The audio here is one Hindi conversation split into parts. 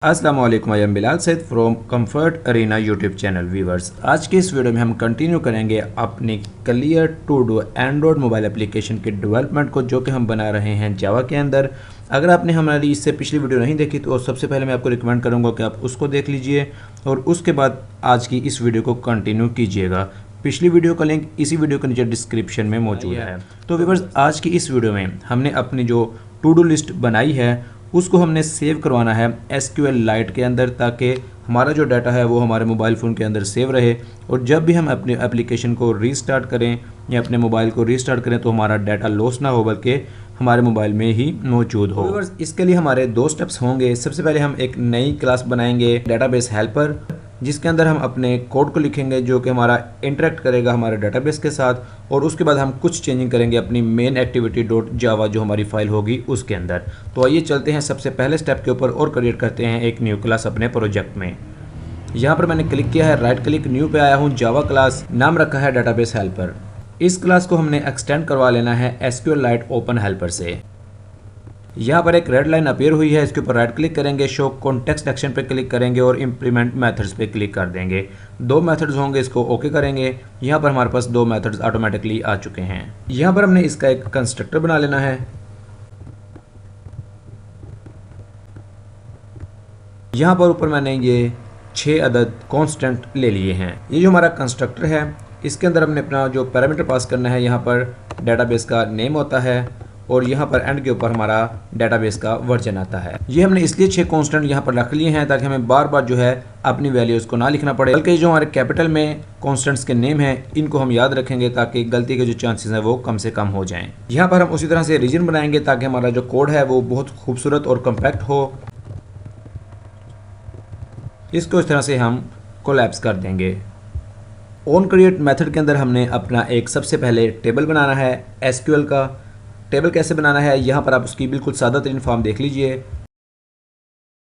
अस्सलाम वालेकुम, I am Bilal Saeed from Comfort Arena YouTube channel. Viewers, आज के इस वीडियो में हम कंटिन्यू करेंगे अपनी clear to do android mobile application के डेवलपमेंट को, जो कि हम बना रहे हैं जावा के अंदर। अगर आपने हमारी इससे पिछली वीडियो नहीं देखी तो सबसे पहले मैं आपको रिकमेंड करूँगा कि आप उसको देख लीजिए और उसके बाद आज की इस वीडियो को कंटिन्यू कीजिएगा। पिछली वीडियो का लिंक इसी वीडियो के नीचे डिस्क्रिप्शन में मौजूद है। तो व्यूवर्स, आज की इस वीडियो में हमने अपनी जो टू डू लिस्ट बनाई है उसको हमने सेव करवाना है SQLite के अंदर, ताकि हमारा जो डाटा है वो हमारे मोबाइल फ़ोन के अंदर सेव रहे और जब भी हम अपने एप्लीकेशन को रीस्टार्ट करें या अपने मोबाइल को रीस्टार्ट करें तो हमारा डाटा लॉस ना हो, बल्कि हमारे मोबाइल में ही मौजूद हो। इसके लिए हमारे दो स्टेप्स होंगे। सबसे पहले हम एक नई क्लास बनाएंगे डेटाबेस हेल्पर, जिसके अंदर हम अपने कोड को लिखेंगे जो कि हमारा इंटरेक्ट करेगा हमारे डेटाबेस के साथ, और उसके बाद हम कुछ चेंजिंग करेंगे अपनी मेन एक्टिविटी डॉट जावा जो हमारी फाइल होगी उसके अंदर। तो आइए चलते हैं सबसे पहले स्टेप के ऊपर और क्रिएट करते हैं एक न्यू क्लास अपने प्रोजेक्ट में। यहाँ पर मैंने क्लिक किया है, राइट क्लिक, न्यू पे आया हूँ, जावा क्लास, नाम रखा है डेटाबेस हेल्पर। इस क्लास को हमने एक्सटेंड करवा लेना है SQLite ओपन हेल्पर से। यहाँ पर एक रेड लाइन अपीयर हुई है, इसके ऊपर राइट क्लिक करेंगे, शो कॉन्टेक्स्ट एक्शन पे क्लिक करेंगे और इम्प्लीमेंट मेथड्स पे क्लिक कर देंगे। दो मेथड्स होंगे, इसको ओके करेंगे। यहाँ पर हमारे पास दो मेथड्स ऑटोमेटिकली आ चुके हैं। यहाँ पर हमने इसका एक कंस्ट्रक्टर बना लेना है। यहाँ पर ऊपर मैंने ये 6 अदद कांस्टेंट ले लिए हैं। ये जो हमारा कंस्ट्रक्टर है इसके अंदर हमने अपना जो पैरामीटर पास करना है, यहाँ पर डेटाबेस का नेम होता है और यहाँ पर एंड के ऊपर हमारा डेटाबेस का वर्जन आता है। ये हमने इसलिए 6 कांस्टेंट यहाँ पर रख लिए हैं ताकि हमें बार बार जो है अपनी वैल्यूज़ को ना लिखना पड़े, बल्कि जो हमारे कैपिटल में कांस्टेंट्स के नेम हैं इनको हम याद रखेंगे ताकि गलती के जो चांसेस हैं वो कम से कम हो जाएं। यहाँ पर हम उसी तरह से रीजन बनाएंगे ताकि हमारा जो कोड है वो बहुत खूबसूरत और कम्पैक्ट हो। इसको इस तरह से हम कोलैप्स कर देंगे। ऑन क्रिएट मेथड के अंदर हमने अपना एक सबसे पहले टेबल बनाना है SQL का। टेबल कैसे बनाना है, यहाँ पर आप उसकी बिल्कुल सादा तरीन फॉर्म देख लीजिए।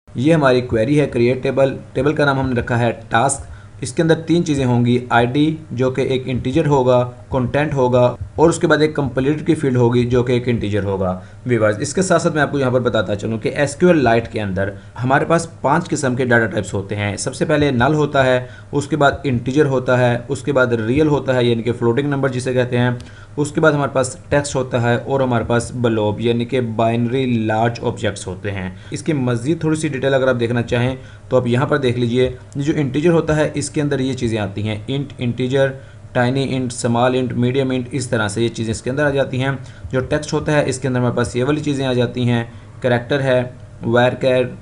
ये हमारी क्वेरी है क्रिएट टेबल। टेबल का नाम हमने रखा है टास्क। इसके अंदर 3 चीज़ें होंगी, ID जो कि एक इंटीजर होगा, कंटेंट होगा और उसके बाद एक कंप्लीट की फील्ड होगी जो कि एक इंटीजर होगा। व्यूअर्स, इसके साथ साथ मैं आपको यहाँ पर बताता चलूँ कि SQLite के अंदर हमारे पास 5 किस्म के डाटा टाइप्स होते हैं। सबसे पहले नल होता है, उसके बाद इंटीजर होता है, उसके बाद रियल होता है यानी कि फ्लोटिंग नंबर जिसे कहते हैं, उसके बाद हमारे पास टेक्स्ट होता है और हमारे पास ब्लॉब यानी कि बाइनरी लार्ज ऑब्जेक्ट्स होते हैं। इसकी मज़ीद थोड़ी सी डिटेल अगर आप देखना चाहें तो आप यहाँ पर देख लीजिए। जो इंटीजर होता है इसके अंदर ये चीज़ें आती हैं, int, integer, tiny int, small int, medium int, इस तरह से ये चीज़ें इसके अंदर आ जाती हैं। जो टेक्स्ट होता है इसके अंदर हमारे पास ये वाली चीज़ें आ जाती हैं। कैरेक्टर है, वैर,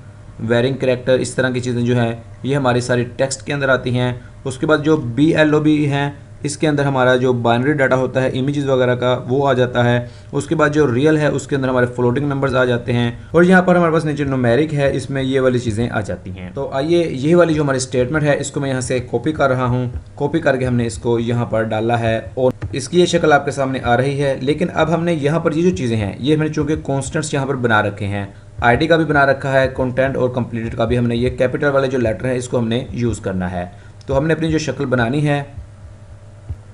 वेरिंग कैरेक्टर, इस तरह की चीज़ें जो है ये हमारी सारी टेक्स्ट के अंदर आती हैं। उसके बाद जो BLOB हैं इसके अंदर हमारा जो बाइनरी डाटा होता है इमेजेस वगैरह का वो आ जाता है। उसके बाद जो रियल है उसके अंदर हमारे फ्लोटिंग नंबर्स आ जाते हैं और यहाँ पर हमारे पास नीचे न्यूमेरिक है, इसमें ये वाली चीज़ें आ जाती हैं। तो आइए ये वाली जो हमारी स्टेटमेंट है इसको मैं यहाँ से कॉपी कर रहा हूँ। कॉपी करके हमने इसको यहाँ पर डाला है और इसकी ये शक्ल आपके सामने आ रही है। लेकिन अब हमने यहाँ पर ये जो चीज़ें हैं ये हमने चूँकि कॉन्स्टेंट्स यहाँ पर बना रखे हैं, ID का भी बना रखा है, कंटेंट और कंप्लीटेड का भी हमने, ये कैपिटल वाले जो लेटर हैं इसको हमने यूज़ करना है। तो हमने अपनी जो शक्ल बनानी है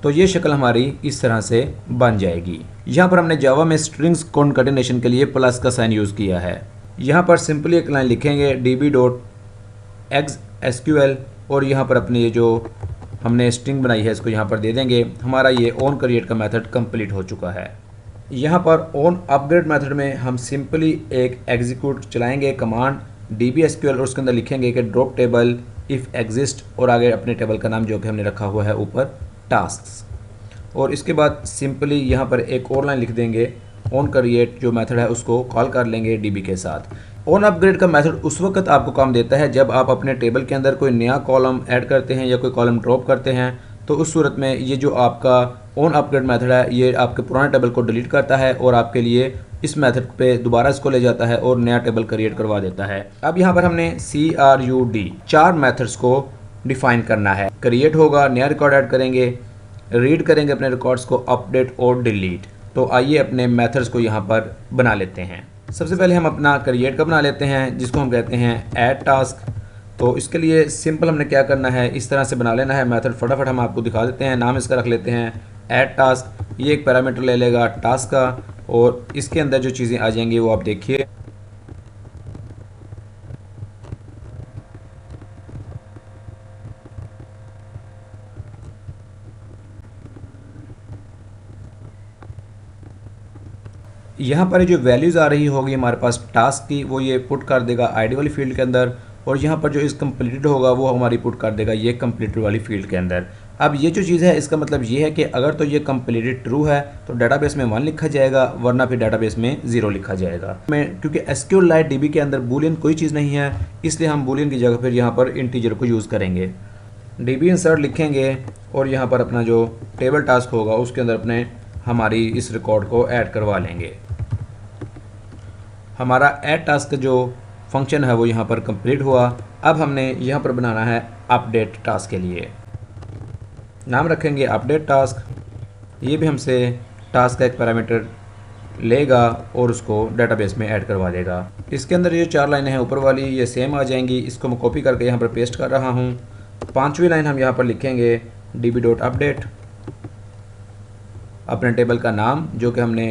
तो ये शक्ल हमारी इस तरह से बन जाएगी। यहाँ पर हमने जावा में स्ट्रिंग्स कॉन्कैटिनेशन के लिए प्लस का साइन यूज़ किया है। यहाँ पर सिंपली एक लाइन लिखेंगे db.exSQL और यहाँ पर अपनी ये जो हमने स्ट्रिंग बनाई है इसको यहाँ पर दे देंगे। हमारा ये ऑन क्रिएट का मेथड कंप्लीट हो चुका है। यहाँ पर ऑन अपग्रेड मेथड में हम सिंपली एक एग्जीक्यूट चलाएंगे कमांड dbSQL और उसके अंदर लिखेंगे कि ड्रॉप टेबल इफ़ एग्जिस्ट और आगे अपने टेबल का नाम जो कि हमने रखा हुआ है ऊपर टास्क्स, और इसके बाद सिंपली यहाँ पर एक और लाइन लिख देंगे। ऑन क्रिएट जो मेथड है उसको कॉल कर लेंगे DB के साथ। ऑन अपग्रेड का मेथड उस वक्त आपको काम देता है जब आप अपने टेबल के अंदर कोई नया कॉलम ऐड करते हैं या कोई कॉलम ड्रॉप करते हैं, तो उस सूरत में ये जो आपका ऑन अपग्रेड मेथड है ये आपके पुराने टेबल को डिलीट करता है और आपके लिए इस मेथड पे दोबारा इसको ले जाता है और नया टेबल क्रिएट करवा देता है। अब यहाँ पर हमने CRUD 4 मेथड्स को डिफाइन करना है। क्रिएट होगा, नया रिकॉर्ड ऐड करेंगे, रीड करेंगे अपने रिकॉर्ड्स को, अपडेट और डिलीट। तो आइए अपने मेथड्स को यहाँ पर बना लेते हैं। सबसे पहले हम अपना क्रिएट का बना लेते हैं जिसको हम कहते हैं ऐड टास्क। तो इसके लिए सिंपल हमने क्या करना है, इस तरह से बना लेना है मेथड। फटाफट हम आपको दिखा देते हैं। नाम इसका रख लेते हैं ऐड टास्क। ये एक पैरामीटर ले लेगा टास्क का और इसके अंदर जो चीज़ें आ जाएंगी वो आप देखिए। यहाँ पर जो वैल्यूज़ आ रही होगी हमारे पास टास्क की, वो ये पुट कर देगा आईडी वाली फील्ड के अंदर, और यहाँ पर जो इस कंप्लीटेड होगा वो हमारी पुट कर देगा ये कंप्लीटेड वाली फील्ड के अंदर। अब ये जो चीज़ है इसका मतलब ये है कि अगर तो ये कंप्लीटेड ट्रू है तो डेटाबेस में 1 लिखा जाएगा, वरना फिर डेटाबेस में 0 लिखा जाएगा। क्योंकि SQLite DB के अंदर बूलियन कोई चीज़ नहीं है, इसलिए हम बूलियन की जगह फिर यहाँ पर इंटीजर को यूज़ करेंगे। DB इंसर्ट लिखेंगे और यहाँ पर अपना जो टेबल टास्क होगा उसके अंदर अपने हमारी इस रिकॉर्ड को ऐड करवा लेंगे। हमारा ऐड टास्क जो फंक्शन है वो यहाँ पर कंप्लीट हुआ। अब हमने यहाँ पर बनाना है अपडेट टास्क के लिए, नाम रखेंगे अपडेट टास्क। ये भी हमसे टास्क का एक पैरामीटर लेगा और उसको डेटाबेस में ऐड करवा देगा। इसके अंदर ये 4 लाइनें हैं ऊपर वाली, ये सेम आ जाएंगी। इसको मैं कॉपी करके यहाँ पर पेस्ट कर रहा हूँ। 5वीं लाइन हम यहाँ पर लिखेंगे db.update, अपने टेबल का नाम जो कि हमने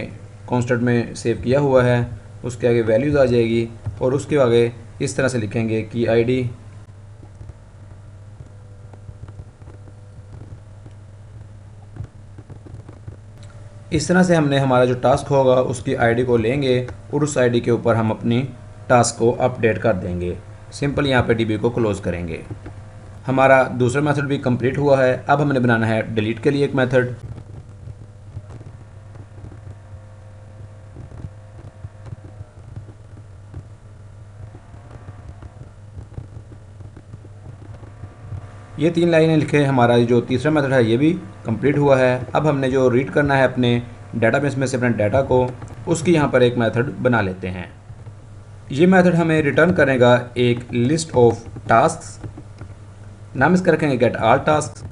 कॉन्स्टेंट में सेव किया हुआ है, उसके आगे वैल्यूज़ आ जाएगी, और उसके आगे इस तरह से लिखेंगे की आईडी, इस तरह से हमने हमारा जो टास्क होगा उसकी आईडी को लेंगे और उस आईडी के ऊपर हम अपनी टास्क को अपडेट कर देंगे। सिंपल यहाँ पे डीबी को क्लोज़ करेंगे। हमारा दूसरा मेथड भी कंप्लीट हुआ है। अब हमने बनाना है डिलीट के लिए एक मेथड। ये 3 लाइनें लिखे हमारा जो तीसरा मेथड है ये भी कंप्लीट हुआ है। अब हमने जो रीड करना है अपने डेटाबेस में से अपने डाटा को, उसकी यहाँ पर एक मेथड बना लेते हैं। ये मेथड हमें रिटर्न करेगा एक लिस्ट ऑफ टास्क्स, नाम इसका रखेंगे गेट ऑल टास्क।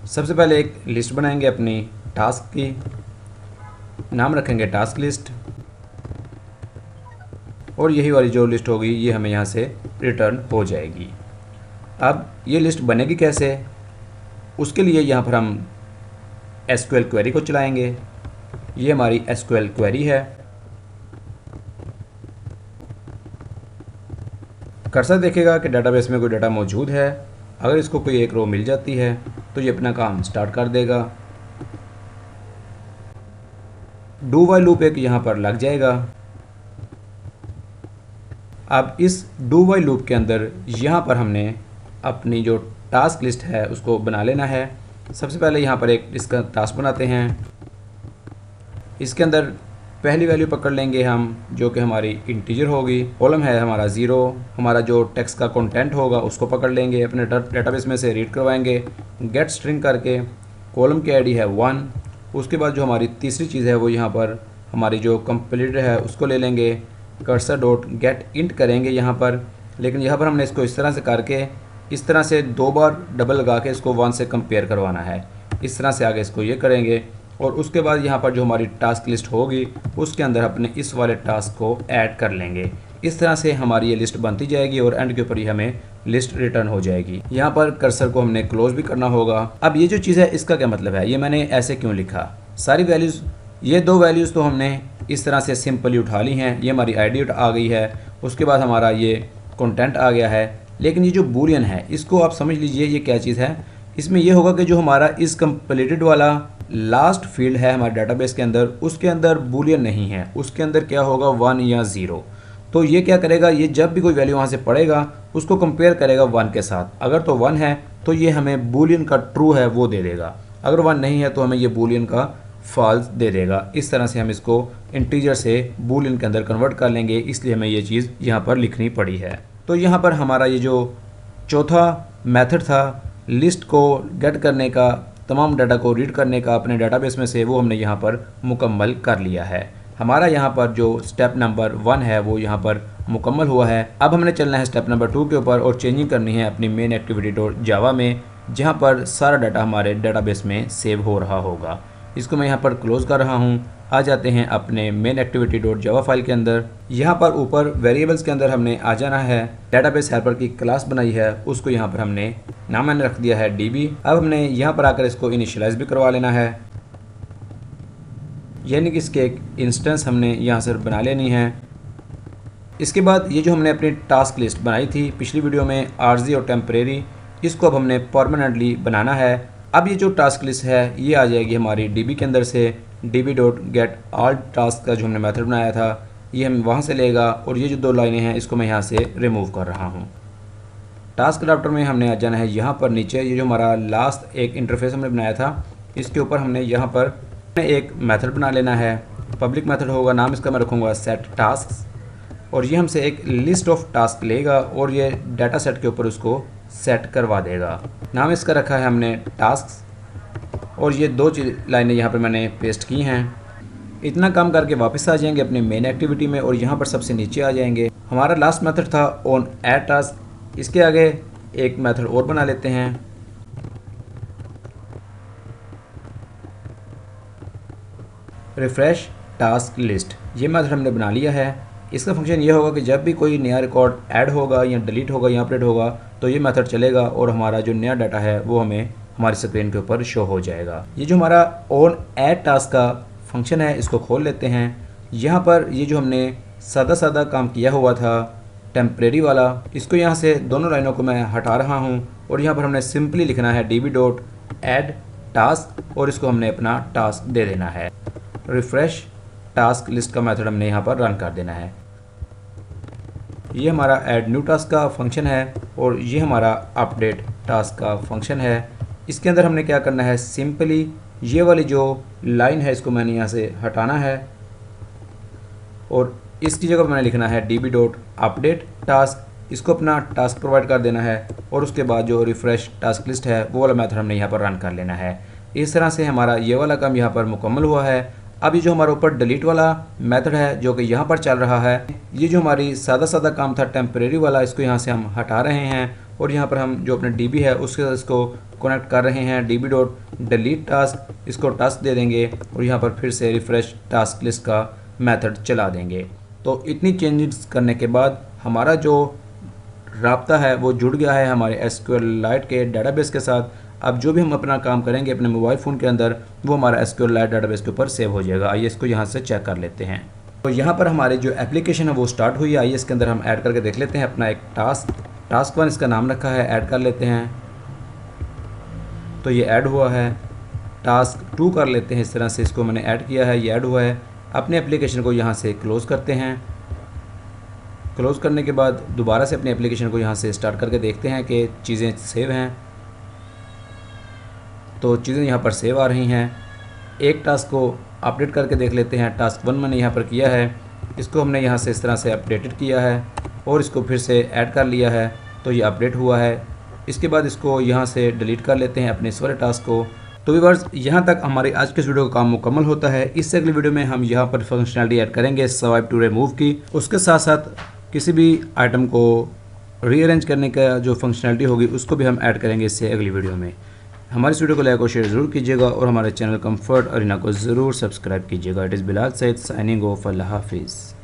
सबसे पहले एक लिस्ट बनाएंगे अपनी टास्क की, नाम रखेंगे टास्क लिस्ट, और यही वाली जो लिस्ट होगी ये हमें यहाँ से रिटर्न हो जाएगी। अब ये लिस्ट बनेगी कैसे, उसके लिए यहाँ पर हम SQL क्वेरी को चलाएंगे। ये हमारी SQL क्वेरी है। कर्सर देखेगा कि डेटाबेस में कोई डाटा मौजूद है। अगर इसको कोई एक रो मिल जाती है तो ये अपना काम स्टार्ट कर देगा। डू वाइल लूप एक यहाँ पर लग जाएगा। अब इस डू वाइल लूप के अंदर यहाँ पर हमने अपनी जो टास्क लिस्ट है उसको बना लेना है। सबसे पहले यहाँ पर एक इसका टास्क बनाते हैं। इसके अंदर पहली वैल्यू पकड़ लेंगे हम जो कि हमारी इंटीजर होगी। कॉलम है हमारा 0। हमारा जो टेक्स्ट का कंटेंट होगा उसको पकड़ लेंगे, अपने डेटाबेस में से रीड करवाएंगे गेट स्ट्रिंग करके। कॉलम की आईडी है 1। उसके बाद जो हमारी तीसरी चीज़ है वो यहाँ पर हमारी जो कंप्लीट है उसको ले लेंगे, कर्सर डॉट गेट इंट करेंगे यहाँ पर। लेकिन यहाँ पर हमने इसको इस तरह से करके इस तरह से 2 बार डबल लगा के इसको 1 से कंपेयर करवाना है। इस तरह से आगे इसको ये करेंगे और उसके बाद यहाँ पर जो हमारी टास्क लिस्ट होगी उसके अंदर अपने इस वाले टास्क को ऐड कर लेंगे। इस तरह से हमारी ये लिस्ट बनती जाएगी और एंड के ऊपर ही हमें लिस्ट रिटर्न हो जाएगी। यहाँ पर कर्सर को हमने क्लोज भी करना होगा। अब ये जो चीज़ है इसका क्या मतलब है, ये मैंने ऐसे क्यों लिखा। सारी वैल्यूज़, ये 2 वैल्यूज़ तो हमने इस तरह से सिंपली उठा ली हैं। ये हमारी आईडी आ गई है, उसके बाद हमारा ये कंटेंट आ गया है। लेकिन ये जो बूलियन है इसको आप समझ लीजिए ये क्या चीज़ है। इसमें ये होगा कि जो हमारा इस कंप्लीटेड वाला लास्ट फील्ड है हमारे डाटाबेस के अंदर, उसके अंदर बूलियन नहीं है, उसके अंदर क्या होगा 1 या 0। तो ये क्या करेगा, ये जब भी कोई वैल्यू वहाँ से पढ़ेगा उसको कंपेयर करेगा 1 के साथ। अगर तो 1 है तो ये हमें बूलियन का ट्रू है वो दे देगा, अगर 1 नहीं है तो हमें ये बूलियन का फॉल्स दे देगा। इस तरह से हम इसको इंटीजर से बूलियन के अंदर कन्वर्ट कर लेंगे, इसलिए हमें ये चीज़ यहाँ पर लिखनी पड़ी है। तो यहाँ पर हमारा ये जो चौथा मेथड था लिस्ट को गेट करने का, तमाम डाटा को रीड करने का अपने डेटाबेस में से, वो हमने यहाँ पर मुकम्मल कर लिया है। हमारा यहाँ पर जो स्टेप नंबर 1 है वो यहाँ पर मुकम्मल हुआ है। अब हमने चलना है स्टेप नंबर 2 के ऊपर और चेंजिंग करनी है अपनी मेन एक्टिविटी डॉट जावा में, जहाँ पर सारा डाटा हमारे डेटाबेस में सेव हो रहा होगा। इसको मैं यहाँ पर क्लोज़ कर रहा हूँ। आ जाते हैं अपने main activity dot Java file के अंदर। यहाँ पर ऊपर वेरिएबल्स के अंदर हमने आ जाना है। डेटाबेस हेल्पर की क्लास बनाई है, उसको यहाँ पर हमने नाम मैंने रख दिया है DB। अब हमने यहाँ पर आकर इसको इनिशियलाइज भी करवा लेना है, यानी कि इसके एक इंस्टेंस हमने यहाँ से बना लेनी है। इसके बाद ये जो हमने अपनी टास्क लिस्ट बनाई थी पिछली वीडियो में आरजी और टेम्परेरी, इसको अब हमने परमानेंटली बनाना है। अब ये जो टास्क लिस्ट है ये आ जाएगी हमारी DB के अंदर से। db.getAllTask का जो हमने मेथड बनाया था ये हम वहाँ से लेगा और ये जो 2 लाइनें हैं इसको मैं यहाँ से रिमूव कर रहा हूँ। टास्क अडाप्टर में हमने आ जाना है यहाँ पर नीचे, ये जो हमारा लास्ट एक इंटरफेस हमने बनाया था इसके ऊपर हमने यहाँ पर एक मेथड बना लेना है। पब्लिक मेथड होगा, नाम इसका मैं रखूँगा सेट टास्क, और ये हमसे एक लिस्ट ऑफ टास्क लेगा और ये डाटा सेट के ऊपर उसको सेट करवा देगा। नाम इसका रखा है हमने टास्क, और ये 2 लाइनें यहाँ पर मैंने पेस्ट की हैं। इतना काम करके वापस आ जाएंगे अपने मेन एक्टिविटी में और यहाँ पर सबसे नीचे आ जाएंगे। हमारा लास्ट मेथड था ऑन ऐड टास्क, इसके आगे एक मेथड और बना लेते हैं। रिफ्रेश टास्क लिस्ट, ये मेथड हमने बना लिया है। इसका फंक्शन ये होगा कि जब भी कोई नया रिकॉर्ड ऐड होगा या डिलीट होगा या अपडेट होगा तो ये मेथड चलेगा और हमारा जो नया डाटा है वो हमें हमारी स्क्रीन के ऊपर शो हो जाएगा। ये जो हमारा ऑन ऐड टास्क का फंक्शन है इसको खोल लेते हैं। यहाँ पर ये जो हमने सादा काम किया हुआ था टेम्परेरी वाला, इसको यहाँ से दोनों लाइनों को मैं हटा रहा हूँ और यहाँ पर हमने सिंपली लिखना है db.add_task और इसको हमने अपना टास्क दे देना है। रिफ्रेश टास्क लिस्ट का मेथड हमने यहाँ पर रन कर देना है। ये हमारा ऐड न्यू टास्क का फंक्शन है और ये हमारा अपडेट टास्क का फंक्शन है। इसके अंदर हमने क्या करना है, सिंपली ये वाली जो लाइन है इसको मैंने यहाँ से हटाना है और इसकी जगह पर मैंने लिखना है db.update_task, इसको अपना टास्क प्रोवाइड कर देना है और उसके बाद जो रिफ्रेश टास्क लिस्ट है वो वाला मेथड हमने यहाँ पर रन कर लेना है। इस तरह से हमारा ये वाला काम यहाँ पर मुकम्मल हुआ है। अब ये जो हमारे ऊपर डिलीट वाला मेथड है जो कि यहाँ पर चल रहा है, ये जो हमारी सादा काम था टेम्परेरी वाला, इसको यहाँ से हम हटा रहे हैं और यहाँ पर हम जो अपने db है उसके साथ इसको कनेक्ट कर रहे हैं। db.delete_task, इसको टास्क दे देंगे और यहाँ पर फिर से रिफ्रेश टास्क लिस्ट का मेथड चला देंगे। तो इतनी चेंजेस करने के बाद हमारा जो राब्ता है वो जुड़ गया है हमारे SQLite के डेटाबेस के साथ। अब जो भी हम अपना काम करेंगे अपने मोबाइल फ़ोन के अंदर वो हमारा SQLite डेटाबेस के ऊपर सेव हो जाएगा। आइए इसको यहाँ से चेक कर लेते हैं। तो यहाँ पर हमारी जो एप्लीकेशन है वो स्टार्ट हुई है। आइए इसके अंदर हम ऐड करके देख लेते हैं अपना एक टास्क 1 इसका नाम रखा है, ऐड कर लेते हैं। तो ये ऐड हुआ है। टास्क 2 कर लेते हैं, इस तरह से इसको मैंने ऐड किया है, ये ऐड हुआ है। अपने एप्लीकेशन को यहाँ से क्लोज़ करते हैं। क्लोज़ करने के बाद दोबारा से अपनी एप्लीकेशन को यहाँ से स्टार्ट करके देखते हैं कि चीज़ें सेव हैं। तो चीज़ें यहाँ पर सेव आ रही हैं। एक टास्क को अपडेट करके देख लेते हैं। टास्क 1 मैंने यहाँ पर किया है, इसको हमने यहाँ से इस तरह से अपडेटेड किया है और इसको फिर से ऐड कर लिया है तो ये अपडेट हुआ है। इसके बाद इसको यहाँ से डिलीट कर लेते हैं अपने इस वाले टास्क को। तो व्यूअर्स, यहाँ तक हमारी आज के इस वीडियो का काम मुकम्मल होता है। इससे अगली वीडियो में हम यहाँ पर फंक्शनलिटी ऐड करेंगे स्वाइप टू रिमूव की। उसके साथ साथ किसी भी आइटम को रीअरेंज करने का जो फंक्शनलिटी होगी उसको भी हम ऐड करेंगे इससे अगली वीडियो में। हमारी इस वीडियो को लाइक और शेयर ज़रूर कीजिएगा और हमारे चैनल कंफर्ट अरीना को ज़रूर सब्सक्राइब कीजिएगा। It is Bilal Syed signing off, अल्लाह हाफिज़।